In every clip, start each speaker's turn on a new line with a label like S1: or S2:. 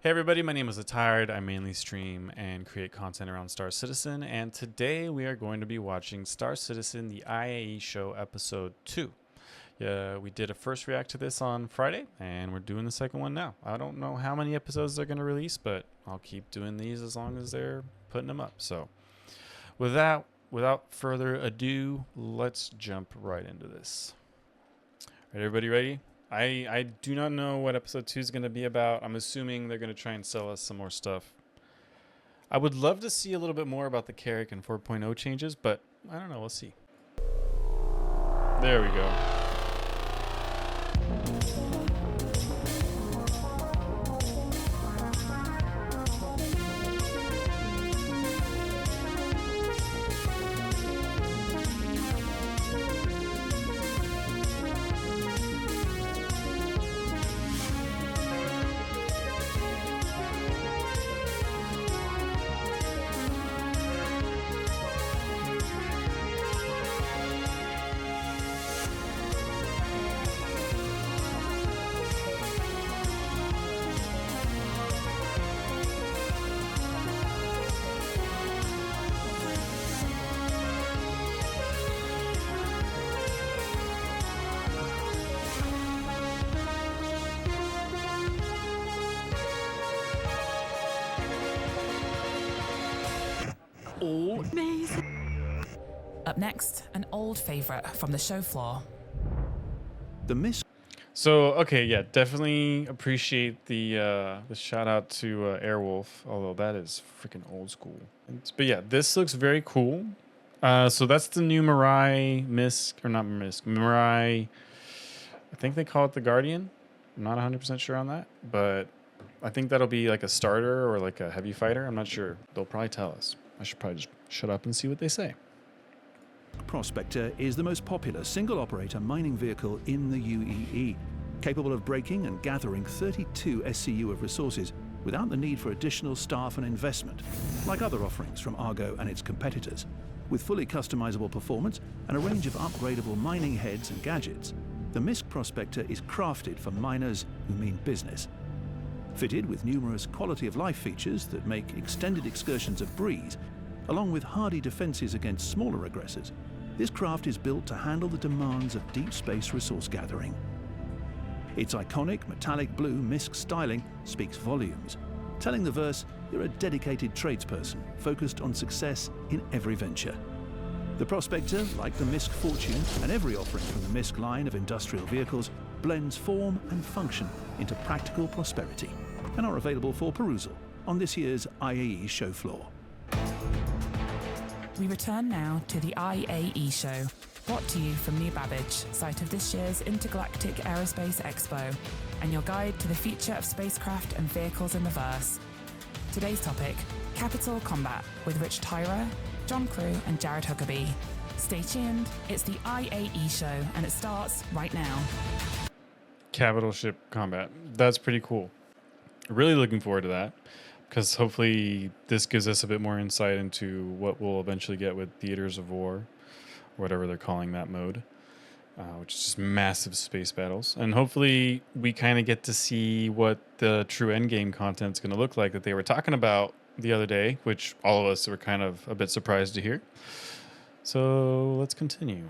S1: Hey everybody, my name is Letiredd. I mainly stream and create content around Star Citizen, and today we are going to be watching Star Citizen, the IAE show, episode 2. We did a first react to this on Friday, and we're doing the second one now. I don't know how many episodes they're going to release, but I'll keep doing these as long as they're putting them up. So without further ado, let's jump right into this. All right, everybody ready? I do not know what episode 2 is going to be about. I'm assuming they're going to try and sell us some more stuff. I would love to see a little bit more about the Carrick and 4.0 changes, but I don't know. We'll see. There we go.
S2: Amazing. Up next, an old favorite from the show floor.
S1: So, okay, yeah, definitely appreciate the shout out to Airwolf, although that is freaking old school. But yeah, this looks very cool. So that's the new Mirai Mirai. I think they call it the Guardian. I'm not 100% sure on that, but I think that'll be like a starter or like a heavy fighter. I'm not sure. They'll probably tell us. I should probably just shut up and see what they say.
S3: Prospector is the most popular single-operator mining vehicle in the UEE, capable of breaking and gathering 32 SCU of resources without the need for additional staff and investment, like other offerings from Argo and its competitors. With fully customizable performance and a range of upgradable mining heads and gadgets, the MISC Prospector is crafted for miners who mean business. Fitted with numerous quality-of-life features that make extended excursions a breeze, along with hardy defenses against smaller aggressors, this craft is built to handle the demands of deep space resource gathering. Its iconic metallic blue MISC styling speaks volumes, telling the verse you're a dedicated tradesperson focused on success in every venture. The Prospector, like the MISC Fortune and every offering from the MISC line of industrial vehicles, blends form and function into practical prosperity and are available for perusal on this year's IAE show floor.
S2: We return now to the IAE show, brought to you from New Babbage, site of this year's Intergalactic Aerospace Expo, and your guide to the future of spacecraft and vehicles in the verse. Today's topic, Capital Combat, with Rich Tyra, John Crew and Jared Huckabee. Stay tuned, it's the IAE show, and it starts right now.
S1: Capital Ship Combat. That's pretty cool. Really looking forward to that, because hopefully this gives us a bit more insight into what we'll eventually get with Theaters of War, or whatever they're calling that mode, which is just massive space battles. And hopefully we kind of get to see what the true endgame content's going to look like that they were talking about the other day, which all of us were kind of a bit surprised to hear. So let's continue.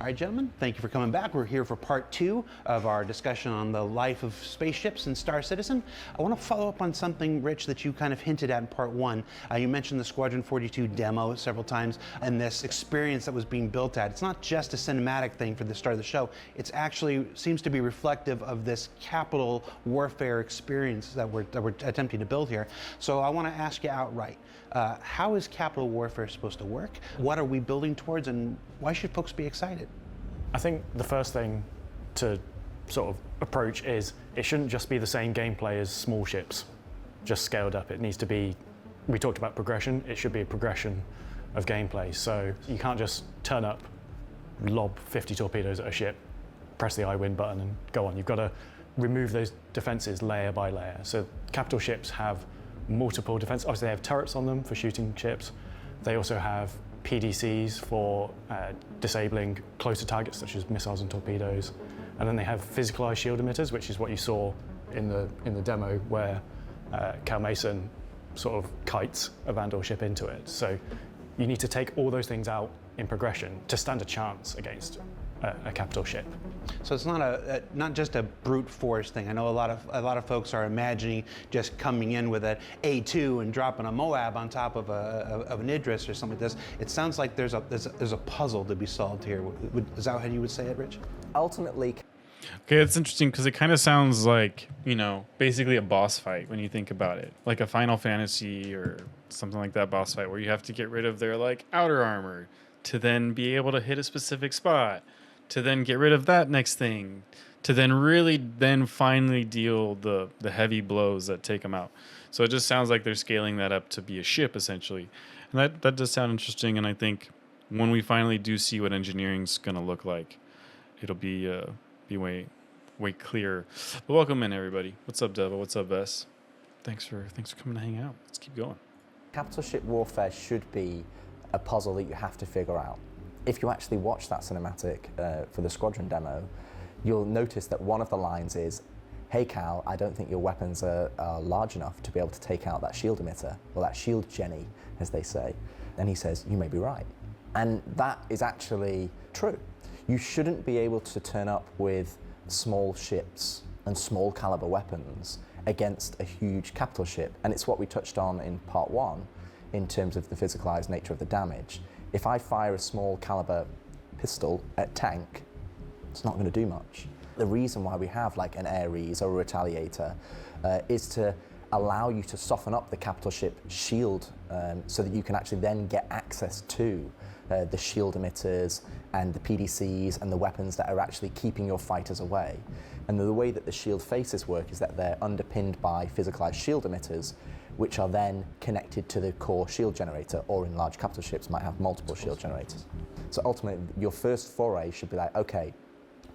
S4: All right, gentlemen, thank you for coming back. We're here for part 2 of our discussion on the life of spaceships in Star Citizen. I want to follow up on something, Rich, that you kind of hinted at in part 1. You mentioned the Squadron 42 demo several times and this experience that was being built at. It's not just a cinematic thing for the start of the show. It's actually seems to be reflective of this capital warfare experience that we're attempting to build here. So I want to ask you outright, how is capital warfare supposed to work? What are we building towards, and why should folks be excited?
S5: I think the first thing to sort of approach is it shouldn't just be the same gameplay as small ships, just scaled up. It needs to be, we talked about progression, it should be a progression of gameplay. So you can't just turn up, lob 50 torpedoes at a ship, press the I win button and go on. You've got to remove those defenses layer by layer. So capital ships have multiple defense. Obviously, they have turrets on them for shooting ships. They also have PDCs for disabling closer targets such as missiles and torpedoes. And then they have physicalized shield emitters, which is what you saw in the demo where Cal Mason sort of kites a Vandal ship into it. So you need to take all those things out in progression to stand a chance against a capital ship.
S4: So it's not just a brute force thing. I know a lot of folks are imagining just coming in with an A2 and dropping a Moab on top of an Idris or something like this. It sounds like there's a puzzle to be solved here. Is that how you would say it, Rich?
S6: Ultimately,
S1: Okay, it's interesting because it kind of sounds like, basically a boss fight when you think about it. Like a Final Fantasy or something like that boss fight where you have to get rid of their outer armor to then be able to hit a specific spot, to then get rid of that next thing, to then finally deal the heavy blows that take them out. So it just sounds like they're scaling that up to be a ship essentially. And that does sound interesting, and I think when we finally do see what engineering's going to look like, it'll be way clearer. But welcome in, everybody. What's up, Deva? What's up, Vess? Thanks for coming to hang out. Let's keep going.
S6: capital ship warfare should be a puzzle that you have to figure out. If you actually watch that cinematic for the Squadron demo, you'll notice that one of the lines is, "Hey Cal, I don't think your weapons are large enough to be able to take out that shield emitter," or that shield Jenny, as they say. And he says, "You may be right." And that is actually true. You shouldn't be able to turn up with small ships and small caliber weapons against a huge capital ship. And it's what we touched on in part one in terms of the physicalized nature of the damage. If I fire a small caliber pistol at tank, it's not going to do much. The reason why we have like an Ares or a Retaliator is to allow you to soften up the capital ship shield so that you can actually then get access to the shield emitters and the PDCs and the weapons that are actually keeping your fighters away. And the way that the shield faces work is that they're underpinned by physicalized shield emitters, which are then connected to the core shield generator, or in large capital ships might have multiple shield generators. So ultimately, your first foray should be like, okay,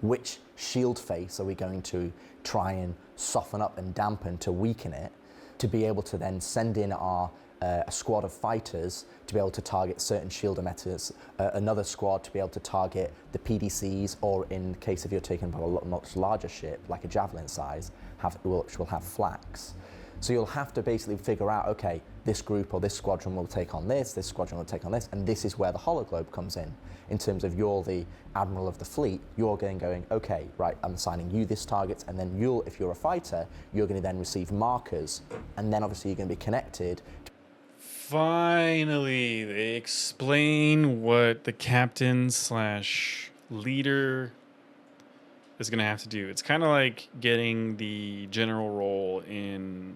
S6: which shield face are we going to try and soften up and dampen to weaken it, to be able to then send in our a squad of fighters to be able to target certain shield emitters, another squad to be able to target the PDCs, or in case if you're taking a much larger ship, like a Javelin size, which will have flax. So you'll have to basically figure out, okay, this group or this squadron will take on this squadron will take on this, and this is where the hologlobe comes in terms of you're the admiral of the fleet, you're going, okay, right, I'm assigning you this target, and then if you're a fighter, you're going to then receive markers, and then obviously you're going to be connected.
S1: Finally, they explain what the captain / leader is going to have to do. It's kind of like getting the general role in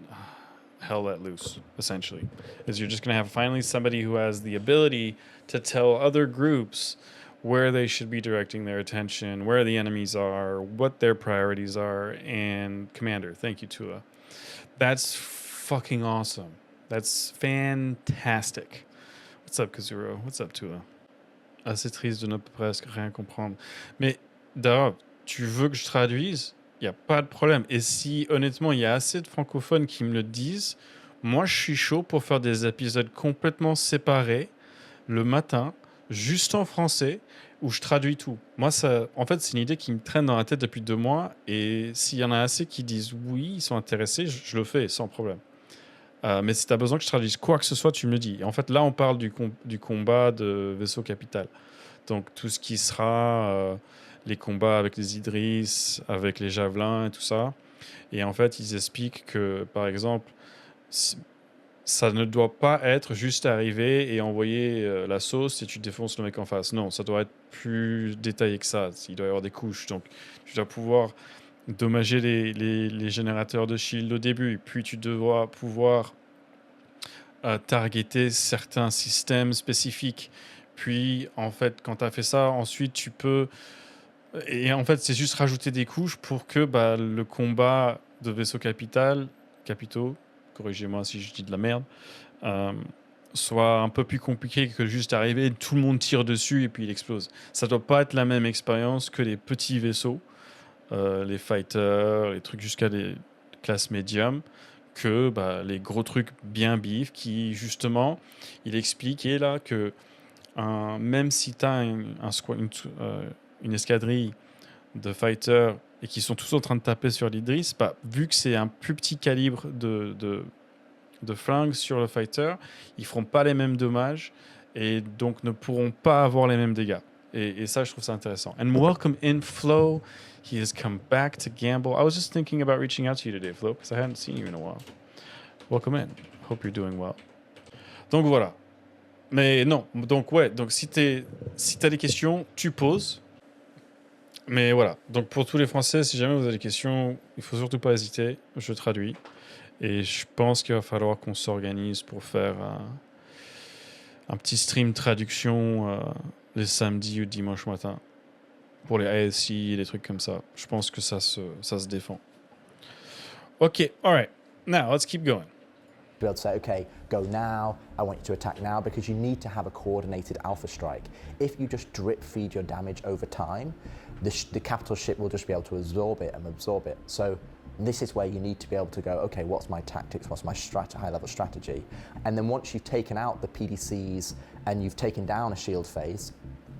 S1: Hell Let Loose, essentially. Is you're just going to have finally somebody who has the ability to tell other groups where they should be directing their attention, where the enemies are, what their priorities are, and Commander. Thank you, Tula. That's fucking awesome. That's fantastic. What's up, Kazuro? What's up, Tula? Assez triste de ne presque rien comprendre. Mais, Dara, tu veux que je traduise? Il n'y a pas de problème. Et si, honnêtement, il y a assez de francophones qui me le disent, moi, je suis chaud pour faire des épisodes complètement séparés, le matin, juste en français, où je traduis tout. Moi, en fait, c'est une idée qui me traîne dans la tête depuis 2 mois, et s'il y en a assez qui disent oui, ils sont intéressés, je le fais sans problème. Mais si tu as besoin que je traduise quoi que ce soit, tu me le dis. Et en fait, là, on parle du combat de vaisseau capital. Donc, tout ce qui sera les combats avec les Idris, avec les Javelins et tout ça. Et en fait, ils expliquent que, par exemple, ça ne doit pas être juste arriver et envoyer la sauce et tu défonces le mec en face. Non, ça doit être plus détaillé que ça. Il doit y avoir des couches. Donc, tu dois pouvoir dommager les générateurs de shield au début, et puis tu dois pouvoir targeter certains systèmes spécifiques. Puis, en fait, quand tu as fait ça, ensuite, tu peux... Et en fait, c'est juste rajouter des couches pour que le combat de vaisseaux capitaux, corrigez-moi si je dis de la merde, soit un peu plus compliqué que juste arriver, tout le monde tire dessus et puis il explose. Ça doit pas être la même expérience que les petits vaisseaux, les fighters, les trucs jusqu'à des classes médium, que les gros trucs bien bif qui, justement, il expliquait là que même si tu as une escadrille de fighters et qui sont tous en train de taper sur l'Idris, bah, vu que c'est un plus petit calibre de flingue sur le fighter, ils feront pas les mêmes dommages et donc ne pourront pas avoir les mêmes dégâts. Et ça, je trouve ça intéressant. And welcome in, Flo. He has come back to gamble. I was just thinking about reaching out to you today, Flo, because I hadn't seen you in a while. Welcome in. Hope you're doing well. Donc voilà. Mais non, donc ouais, donc si t'as des questions, tu poses. Mais voilà, donc pour tous les Français, si jamais vous avez des questions, il faut surtout pas hésiter, je traduis. Et je pense qu'il va falloir qu'on s'organise pour faire un petit stream traduction les samedis ou dimanche matin. Pour les ASI, des trucs comme ça. Je pense que ça se défend. Ok, alright. Now, let's keep going.
S6: Be able to say, okay, go now, I want you to attack now, because you need to have a coordinated alpha strike. If you just drip feed your damage over time, the capital ship will just be able to absorb it. So this is where you need to be able to go, okay, what's my tactics, what's my high level strategy? And then once you've taken out the PDCs and you've taken down a shield phase,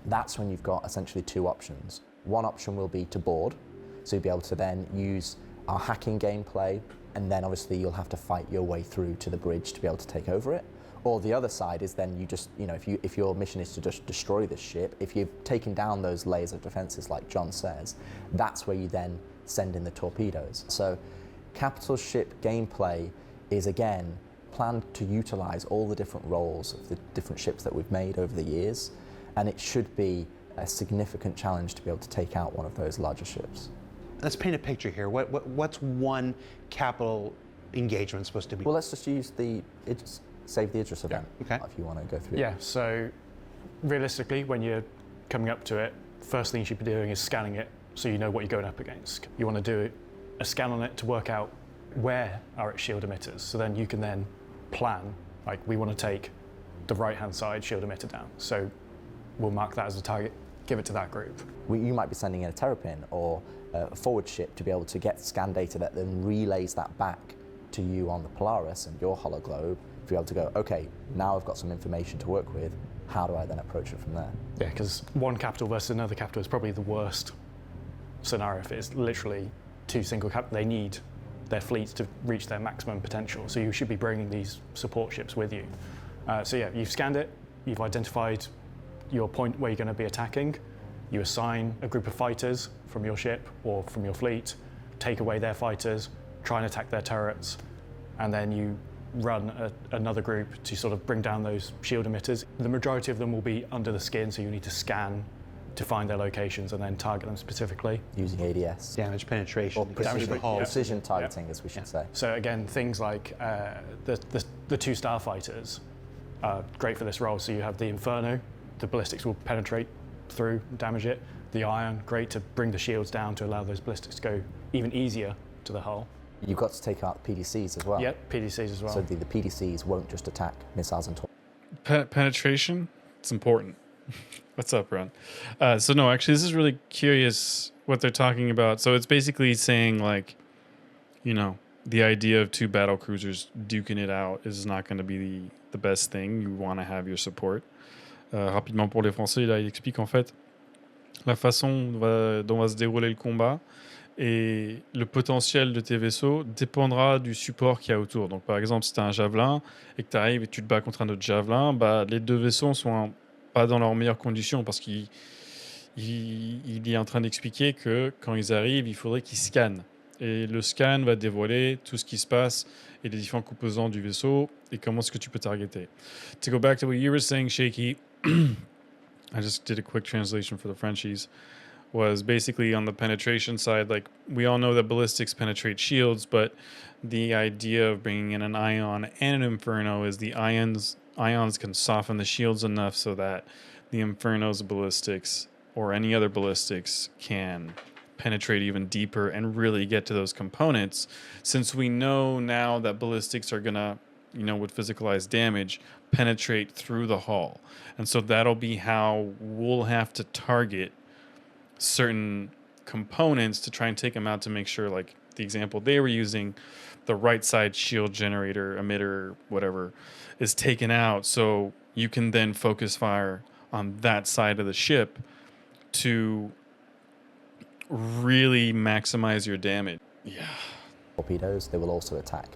S6: that's when you've got essentially two options. One option will be to board, so you'll be able to then use our hacking gameplay, and then obviously you'll have to fight your way through to the bridge to be able to take over it. Or the other side is then you just, if your mission is to just destroy this ship, if you've taken down those layers of defenses like John says, that's where you then send in the torpedoes. So capital ship gameplay is again planned to utilize all the different roles of the different ships that we've made over the years, and it should be a significant challenge to be able to take out one of those larger ships.
S4: Let's paint a picture here. What's one capital engagement supposed to be?
S6: Well, let's just use save the Idris event,
S4: okay.
S6: If you want to go through.
S5: Yeah, so realistically, when you're coming up to it, first thing you should be doing is scanning it so you know what you're going up against. You want to do a scan on it to work out where are its shield emitters, so then you can then plan, like we want to take the right-hand side shield emitter down. So we'll mark that as a target, give it to that group.
S6: You might be sending in a terrapin or a forward ship to be able to get scan data that then relays that back to you on the Polaris and your hologlobe, to be able to go, okay, now I've got some information to work with, how do I then approach it from there?
S5: Yeah, because one capital versus another capital is probably the worst scenario if it's literally two single capital. They need their fleets to reach their maximum potential, so you should be bringing these support ships with you. So yeah, you've scanned it, you've identified your point where you're going to be attacking, you assign a group of fighters from your ship or from your fleet, take away their fighters, try and attack their turrets, and then you run another group to sort of bring down those shield emitters. The majority of them will be under the skin, so you need to scan to find their locations and then target them specifically.
S6: Using ADS.
S4: Damage penetration.
S6: Or precision targeting, as we should say.
S5: So again, things like the two starfighters are great for this role. So you have the Inferno, the ballistics will penetrate through, damage it. The Iron, great to bring the shields down to allow those ballistics to go even easier to the hull.
S6: You've got to take out PDCs as well.
S5: Yep, PDCs as well.
S6: So the PDCs won't just attack missiles and
S1: Penetration, it's important. What's up, Ron? So no, actually, this is really curious what they're talking about. So it's basically saying like, the idea of two battle cruisers duking it out is not going to be the best thing. You want to have your support. Rapidement pour les Français, là, il explique en fait la façon dont va se dérouler le combat et le potentiel de tes vaisseaux dépendra du support qu'il y a autour. Donc par exemple, si tu as un javelin et que tu arrives et tu te bats contre un autre javelin, bah, les deux vaisseaux sont pas dans leurs meilleures conditions parce qu'il est en train d'expliquer que quand ils arrivent, il faudrait qu'ils scannent. Et le scan va dévoiler tout ce qui se passe et les différents composants du vaisseau et comment est-ce que tu peux targeter. To go back to what you were saying, Shaky, I just did a quick translation for the Frenchies, was basically on the penetration side, like we all know that ballistics penetrate shields, but the idea of bringing in an Ion and an Inferno is the Ions can soften the shields enough so that the Inferno's ballistics or any other ballistics can penetrate even deeper and really get to those components, since we know now that ballistics are gonna, with physicalized damage, penetrate through the hull. And so that'll be how we'll have to target certain components to try and take them out to make sure, like the example they were using, the right side shield generator, emitter, whatever, is taken out, so you can then focus fire on that side of the ship to really maximize your damage. Yeah.
S6: Torpedoes, they will also attack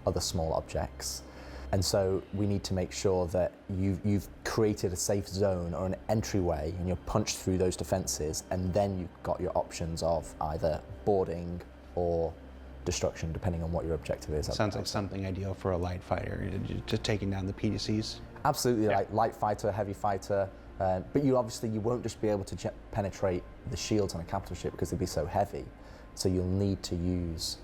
S6: other small objects. And so we need to make sure that you've created a safe zone or an entryway and you're punched through those defenses, and then you've got your options of either boarding or destruction, depending on what your objective is.
S4: Sounds like something ideal for a light fighter, just taking down the PDCs.
S6: Absolutely, like light fighter, heavy fighter, but you won't just be able to penetrate the shields on a capital ship because they'd be so heavy. So you'll need to use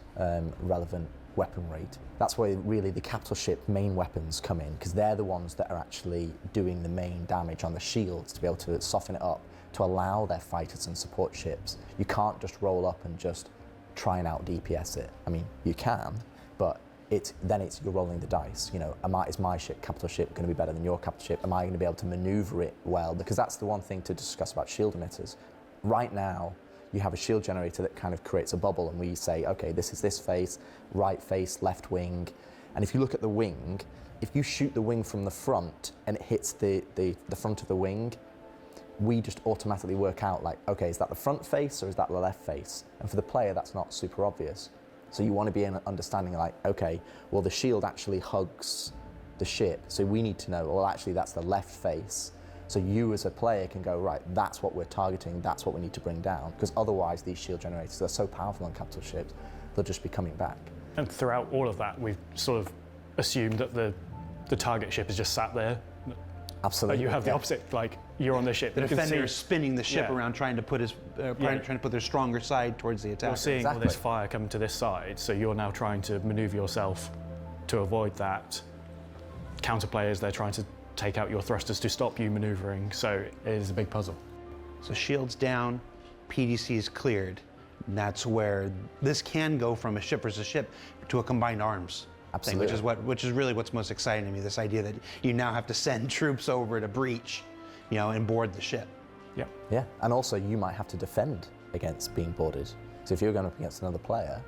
S6: relevant weapon rate. That's where really the capital ship main weapons come in, because they're the ones that are actually doing the main damage on the shields to be able to soften it up, to allow their fighters and support ships. You can't just roll up and just try and out DPS it. I mean, you can, but you're rolling the dice. You know, is my ship, capital ship, going to be better than your capital ship? Am I going to be able to maneuver it well? Because that's the one thing to discuss about shield emitters. Right now, you have a shield generator that kind of creates a bubble, and we say, okay, this is this face, right face, left wing. And if you look at the wing, if you shoot the wing from the front and it hits the front of the wing, we just automatically work out like, okay, is that the front face or is that the left face? And for the player, that's not super obvious. So you want to be in understanding like, okay, well, the shield actually hugs the ship. So we need to know, well, actually that's the left face. So you as a player can go, right, that's what we're targeting, that's what we need to bring down. Because otherwise these shield generators are so powerful on capital ships, they'll just be coming back.
S5: And throughout all of that, we've sort of assumed that the target ship is just sat there.
S6: Absolutely.
S5: But you have the opposite, like you're on the ship.
S4: The defender is spinning the ship
S5: Yeah.
S4: around, trying to put their stronger side towards the attacker.
S5: You're seeing all this fire coming to this side, so you're now trying to maneuver yourself to avoid that. Counter players, they're trying to take out your thrusters to stop you maneuvering, so it is a big puzzle.
S4: So shields down, PDCs cleared. And that's where this can go from a ship versus ship to a combined arms thing,
S6: Absolutely.
S4: which is really what's most exciting to me. This idea that you now have to send troops over to breach, you know, and board the ship.
S5: Yep.
S6: Yeah, and also you might have to defend against being boarded. So if you're going up against another player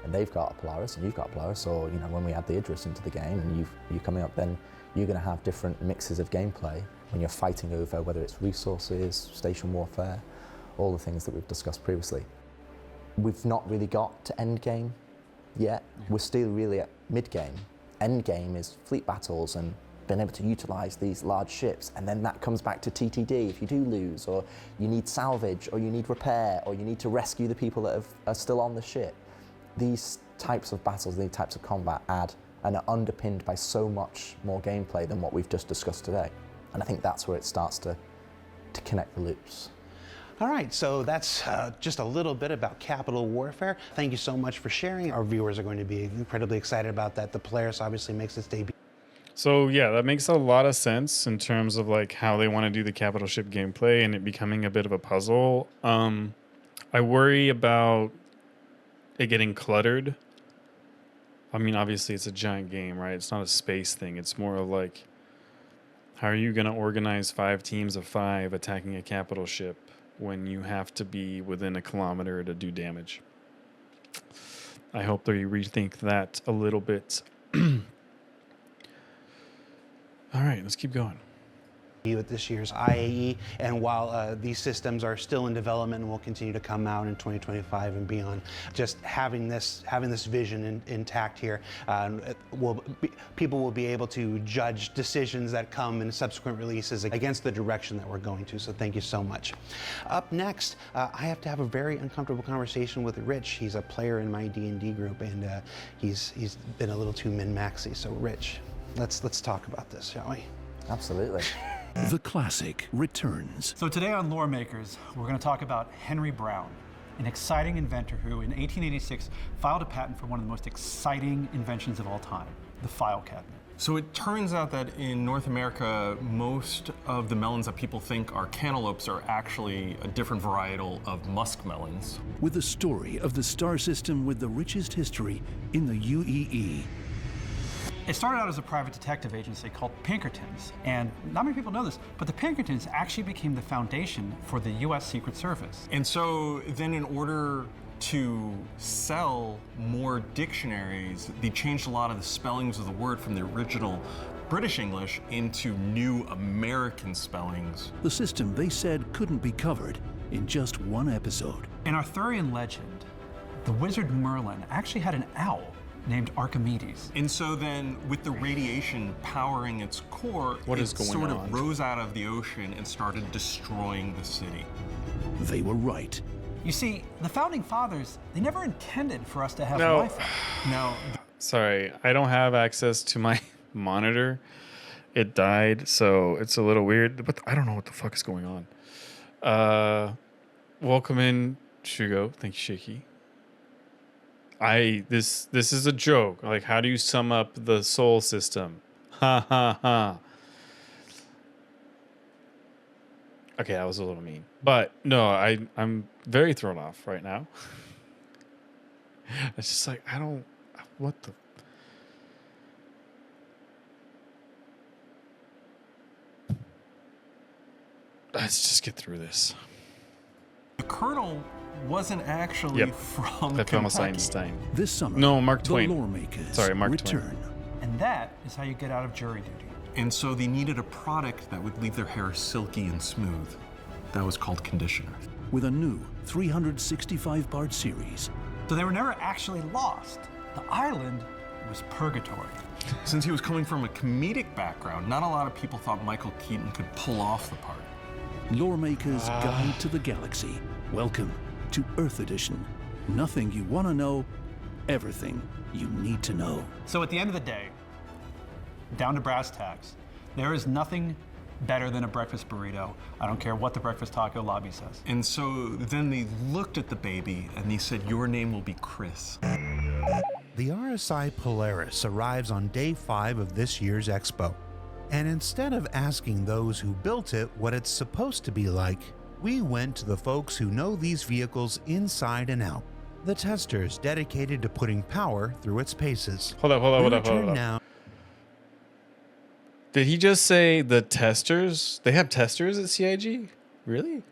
S6: and they've got a Polaris and you've got a Polaris, or you know, when we add the Idris into the game and you're coming up, then you're going to have different mixes of gameplay when you're fighting over whether it's resources, station warfare, all the things that we've discussed previously. We've not really got to end game yet. We're still really at mid game. End game is fleet battles and being able to utilize these large ships, and then that comes back to TTD if you do lose, or you need salvage, or you need repair, or you need to rescue the people that are still on the ship. These types of battles, these types of combat add and are underpinned by so much more gameplay than what we've just discussed today. And I think that's where it starts to connect the loops.
S4: All right, so that's just a little bit about capital warfare. Thank you so much for sharing. Our viewers are going to be incredibly excited about that. The Polaris obviously makes its debut.
S1: So yeah, that makes a lot of sense in terms of like how they want to do the capital ship gameplay and it becoming a bit of a puzzle. I worry about it getting cluttered. I mean, obviously it's a giant game, right? It's not a space thing. It's more of like, how are you going to organize 5 teams of 5 attacking a capital ship when you have to be within a kilometer to do damage? I hope they rethink that a little bit. All right, let's keep going.
S4: At this year's IAE, and while these systems are still in development and will continue to come out in 2025 and beyond, just having this vision intact here, people will be able to judge decisions that come in subsequent releases against the direction that we're going to. So thank you so much. Up next, I have to have a very uncomfortable conversation with Rich. He's a player in my D&D group, and he's been a little too min-maxy. So Rich, let's talk about this, shall we?
S6: Absolutely.
S3: The classic returns.
S7: So today on Lore Makers, we're going to talk about Henry Brown, an exciting inventor who in 1886 filed a patent for one of the most exciting inventions of all time, the file cabinet.
S8: So it turns out that in North America, most of the melons that people think are cantaloupes are actually a different varietal of muskmelons.
S3: With the story of the star system with the richest history in the UEE.
S7: It started out as a private detective agency called Pinkertons, and not many people know this, but the Pinkertons actually became the foundation for the US Secret Service.
S8: And so then in order to sell more dictionaries, they changed a lot of the spellings of the word from the original British English into new American spellings.
S3: The system they said couldn't be covered in just one episode.
S7: In Arthurian legend, the wizard Merlin actually had an owl named Archimedes.
S8: And so then, with the radiation powering its core,
S1: What
S8: it
S1: is going
S8: sort
S1: on?
S8: of rose out of the ocean and started destroying the city.
S3: They were right.
S7: You see, the founding fathers, they never intended for us to have
S1: No.
S7: Wi-Fi.
S8: Now,
S1: Sorry, I don't have access to my monitor. It died, so it's a little weird. But I don't know what the fuck is going on. Welcome in, Shugo. Thank you, Shaky. This is a joke. Like, how do you sum up the soul system? Ha ha ha. Okay, that was a little mean. But no, I'm very thrown off right now. It's just like what the let's just get through this.
S8: the Colonel wasn't actually
S1: Yep.
S8: from
S1: That Thomas
S8: Kentucky.
S1: Einstein.
S3: This summer,
S1: No, Mark
S3: the
S1: Twain.
S3: lawmakers
S1: Sorry, Mark Twain.
S3: return.
S7: And that is how you get out of jury duty.
S8: And so they needed a product that would leave their hair silky and smooth. That was called conditioner.
S3: With a new 365-part series.
S7: So they were never actually lost. The island was purgatory.
S8: Since he was coming from a comedic background, not a lot of people thought Michael Keaton could pull off the part.
S3: Lawmakers Guide to the Galaxy. Welcome to Earth Edition. Nothing you want to know, everything you need to know.
S7: So at the end of the day, down to brass tacks, there is nothing better than a breakfast burrito. I don't care what the breakfast taco lobby says.
S8: And so then they looked at the baby and they said, your name will be Chris.
S9: The RSI Polaris arrives on day 5 of this year's expo. And instead of asking those who built it what it's supposed to be like, we went to the folks who know these vehicles inside and out. The testers dedicated to putting power through its paces.
S1: Hold up.
S9: We return now.
S1: Did he just say the testers? They have testers at CIG? Really?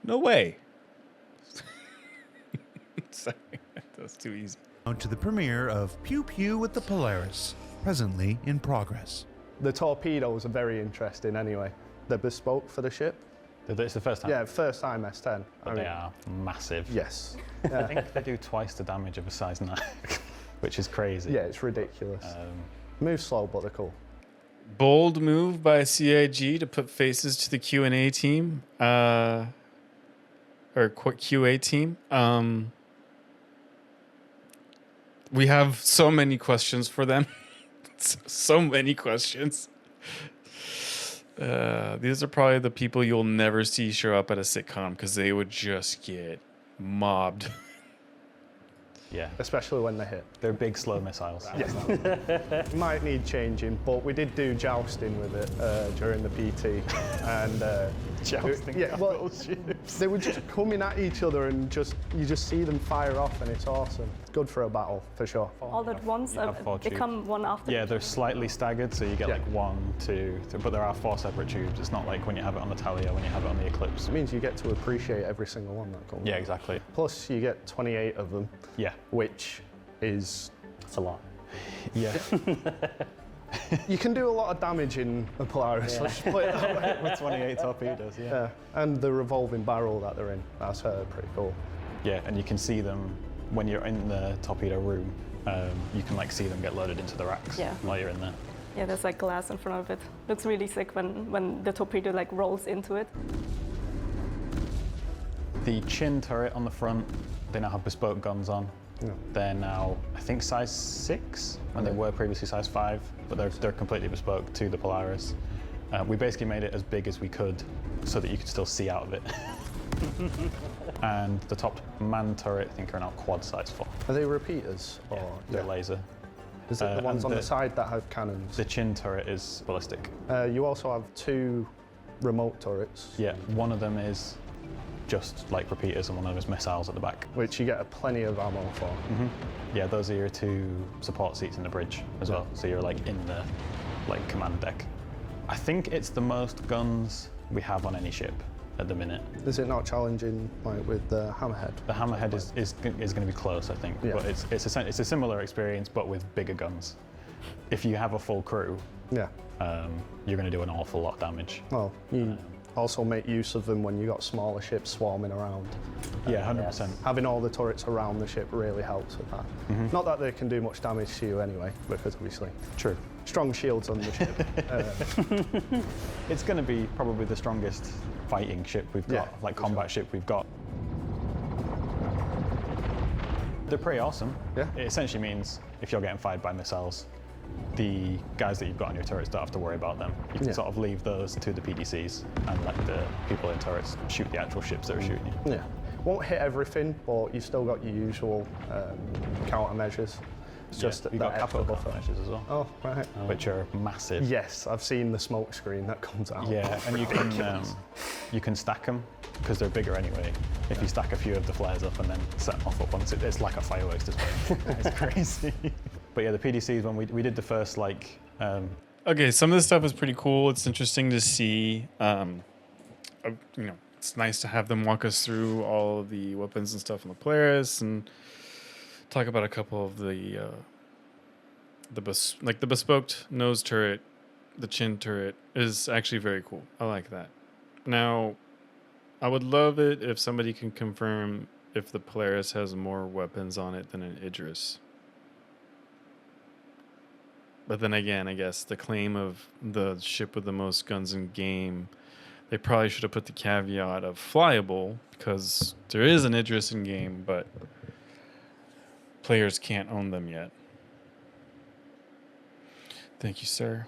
S1: No way. Sorry, that was too easy.
S9: To the premiere of Pew Pew with the Polaris, presently in progress.
S10: The torpedoes are very interesting anyway. They're bespoke for the ship.
S5: It's the first time.
S10: Yeah, first time S10.
S5: But they are massive.
S10: Yes.
S5: I think they do twice the damage of a size 9, which is crazy.
S10: Yeah, it's ridiculous. Move slow, but they're cool.
S1: Bold move by CIG to put faces to the Q&A team, or QA team. We have so many questions for them. So many questions. These are probably the people you'll never see show up at a sitcom because they would just get mobbed.
S5: Yeah.
S10: Especially when they hit.
S5: They're big, slow missiles.
S10: Might need changing, but we did do jousting with it during the PT. And
S5: Jousting
S10: yeah, well, they were just coming at each other and you just see them fire off, and it's awesome. It's good for a battle, for sure.
S11: All at once, they come one after.
S5: Yeah, they're slightly staggered, so you get like 1, 2, 3, but there are 4 separate tubes. It's not like when you have it on the Tally or when you have it on the Eclipse.
S10: It means you get to appreciate every single one that comes.
S5: Yeah, exactly.
S10: Plus, you get 28 of them.
S5: Yeah.
S10: Which is...
S6: It's a lot.
S5: Yeah.
S10: You can do a lot of damage in a Polaris, let's just put it that way.
S5: With 28 torpedoes, yeah.
S10: And the revolving barrel that they're in, that's pretty cool.
S5: Yeah, and you can see them when you're in the torpedo room. You can like see them get loaded into the racks while you're in there.
S11: Yeah, there's like glass in front of it. Looks really sick when the torpedo like rolls into it.
S5: The chin turret on the front, they now have bespoke guns on.
S10: Yeah.
S5: They're now, I think, size 6, when they were previously size 5, but they're completely bespoke to the Polaris. We basically made it as big as we could so that you could still see out of it. And the top man turret, I think, are now quad size 4.
S10: Are they repeaters?
S5: Yeah,
S10: Or
S5: they're laser.
S10: Is it the ones
S5: and
S10: on the side that have cannons?
S5: The chin turret is ballistic.
S10: You also have 2 remote turrets.
S5: Yeah, one of them is just like repeaters and one of them is missiles at the back.
S10: Which you get plenty of ammo for.
S5: Yeah, those are your 2 support seats in the bridge as well. So you're like in the command deck. I think it's the most guns we have on any ship at the minute.
S10: Is it not challenging with the Hammerhead?
S5: The Hammerhead is going to be close, I think.
S10: Yeah.
S5: But it's a similar experience, but with bigger guns. If you have a full crew,
S10: Yeah.
S5: you're going to do an awful lot of damage.
S10: Well, also make use of them when you got smaller ships swarming around.
S5: Yeah, 100%.
S10: Having all the turrets around the ship really helps with that. Not that they can do much damage to you anyway, because obviously
S5: True.
S10: strong shields on the ship.
S5: It's going to be probably the strongest fighting ship we've got, like combat ship we've got. They're pretty awesome.
S10: Yeah.
S5: It essentially means if you're getting fired by missiles, the guys that you've got on your turrets don't have to worry about them. You can sort of leave those to the PDCs and let the people in turrets shoot the actual ships that are shooting you.
S10: Yeah. Won't hit everything, but you've still got your usual countermeasures. It's just
S5: you've got
S10: extra
S5: capital
S10: buffer.
S5: measures as well,
S10: Oh, right.
S5: which are massive.
S10: Yes, I've seen the smoke screen that comes out.
S5: Yeah, and you can stack them because they're bigger anyway. If you stack a few of the flares up and then set them off at once, it's like a fireworks display. It's crazy. But yeah, the PDCs, when we did the first
S1: Okay, some of this stuff is pretty cool. It's interesting to see. It's nice to have them walk us through all of the weapons and stuff on the Polaris and talk about a couple of the bespoked nose turret, the chin turret is actually very cool. I like that. Now, I would love it if somebody can confirm if the Polaris has more weapons on it than an Idris. But then again, I guess the claim of the ship with the most guns in game, they probably should have put the caveat of flyable, because there is an Idris in game, but players can't own them yet. Thank you, sir.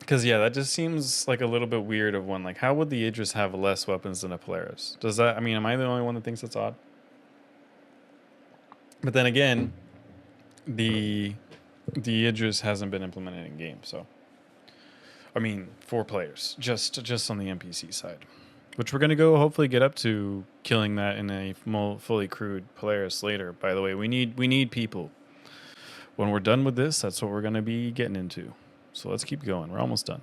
S1: Because, yeah, that just seems like a little bit weird of one. Like, how would the Idris have less weapons than a Polaris? Does that, am I the only one that thinks that's odd? But then again, the Idris hasn't been implemented in game, so. For players, just on the NPC side. Which we're going to go hopefully get up to killing that in a fully crewed Polaris later. By the way, we need people. When we're done with this, that's what we're going to be getting into. So let's keep going. We're almost done.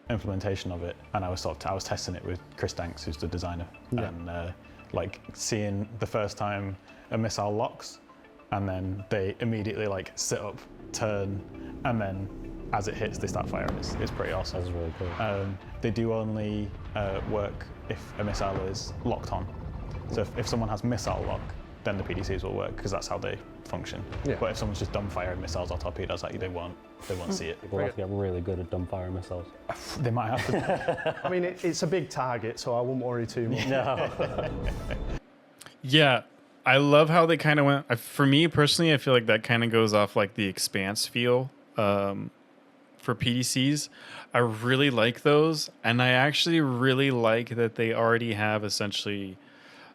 S5: implementation of it, and I was testing it with Chris Danks, who's the designer, and seeing the first time a missile locks, and then they immediately sit up, turn, and then as it hits, they start firing. It's pretty awesome.
S12: That's really cool.
S5: They do only work if a missile is locked on. So if someone has missile lock, then the PDCs will work because that's how they function.
S10: Yeah.
S5: But if someone's just dumbfiring missiles or torpedoes at you, they won't see it.
S12: We'll have to get really good at dumbfiring missiles.
S5: They might have to.
S10: I mean, it's a big target, so I wouldn't worry too much.
S12: No.
S1: Yeah, I love how they kind of went. For me personally, I feel like that kind of goes off like the Expanse feel for PDCs. I really like those, and I actually really like that they already have essentially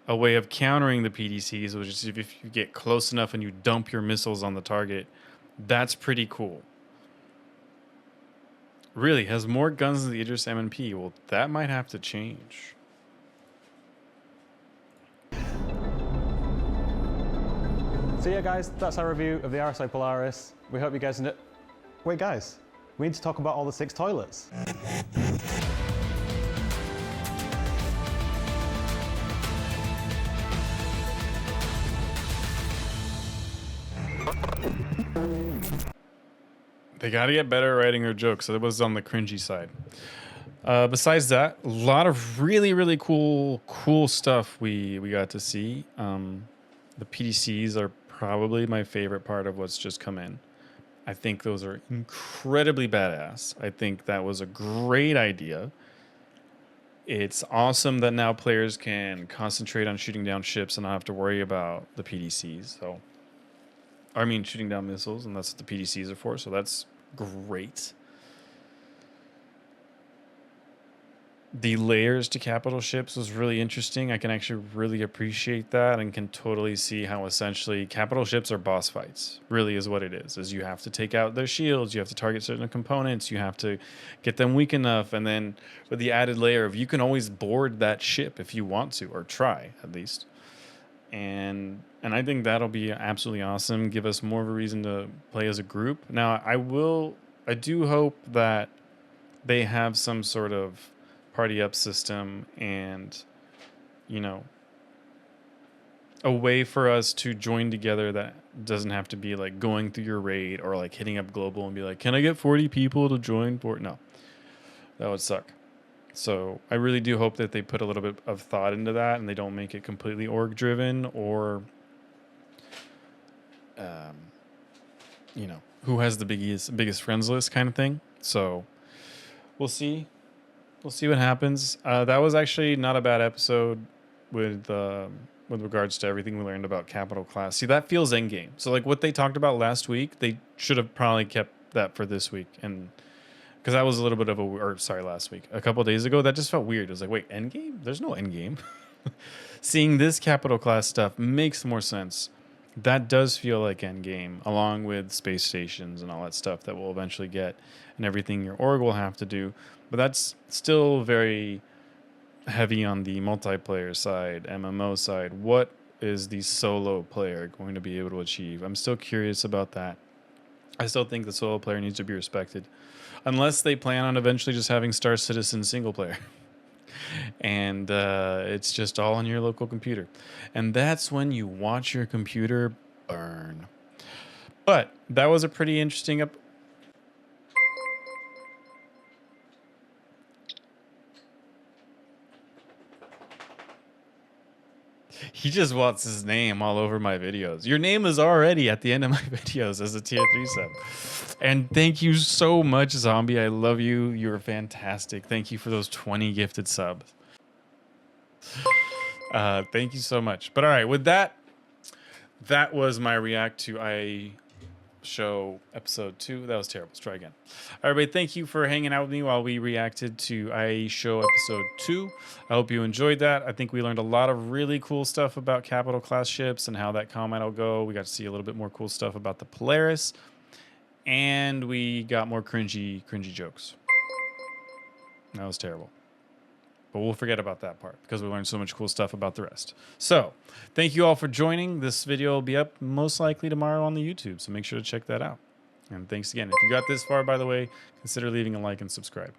S1: a way of countering the PDCs, which is if you get close enough and you dump your missiles on the target. That's pretty cool. Really, has more guns than the Idris M&P. Well, that might have to change.
S5: So yeah, guys, that's our review of the RSI Polaris. We hope you guys enjoyed. Wait, guys, we need to talk about all the 6 toilets.
S1: They got to get better at writing their jokes. So it was on the cringy side. Besides that, a lot of really, really cool stuff we got to see. The PDCs are probably my favorite part of what's just come in. I think those are incredibly badass. I think that was a great idea. It's awesome that now players can concentrate on shooting down ships and not have to worry about the PDCs. So, shooting down missiles, and that's what the PDCs are for. So that's great. The layers to capital ships was really interesting. I can actually really appreciate that and can totally see how essentially capital ships are boss fights. Really is what it is you have to take out their shields, you have to target certain components, you have to get them weak enough, and then with the added layer of you can always board that ship if you want to, or try at least. And I think that'll be absolutely awesome. Give us more of a reason to play as a group. Now, I do hope that they have some sort of party up system and, a way for us to join together that doesn't have to be like going through your raid or like hitting up global and be like, can I get 40 people to join? No, that would suck. So I really do hope that they put a little bit of thought into that and they don't make it completely org driven or, you know, who has the biggest friends list kind of thing. So we'll see. We'll see what happens. That was actually not a bad episode with regards to everything we learned about capital class. See, that feels endgame. So like what they talked about last week, they should have probably kept that for this week. And because that was a little bit of last week, a couple of days ago, that just felt weird. It was like, wait, endgame? There's no endgame. Seeing this capital class stuff makes more sense. That does feel like endgame, along with space stations and all that stuff that we'll eventually get, and everything your org will have to do. But that's still very heavy on the multiplayer side, MMO side. What is the solo player going to be able to achieve? I'm still curious about that. I still think the solo player needs to be respected, unless they plan on eventually just having Star Citizen single player. And it's just all on your local computer. And that's when you watch your computer burn. But that was a pretty interesting He just wants his name all over my videos. Your name is already at the end of my videos as a tier 3 sub. And thank you so much, Zombie. I love you. You're fantastic. Thank you for those 20 gifted subs. Thank you so much. But all right, with that was my react to IAE show episode 2. That was terrible. Let's try again. All right, everybody, thank you for hanging out with me while we reacted to IAE show episode 2. I hope you enjoyed that. I think we learned a lot of really cool stuff about capital class ships and how that combat will go. We got to see a little bit more cool stuff about the Polaris, and we got more cringy jokes. That was terrible. But we'll forget about that part because we learned so much cool stuff about the rest. So thank you all for joining. This video will be up most likely tomorrow on the YouTube, so make sure to check that out. And thanks again. If you got this far, by the way, consider leaving a like and subscribe.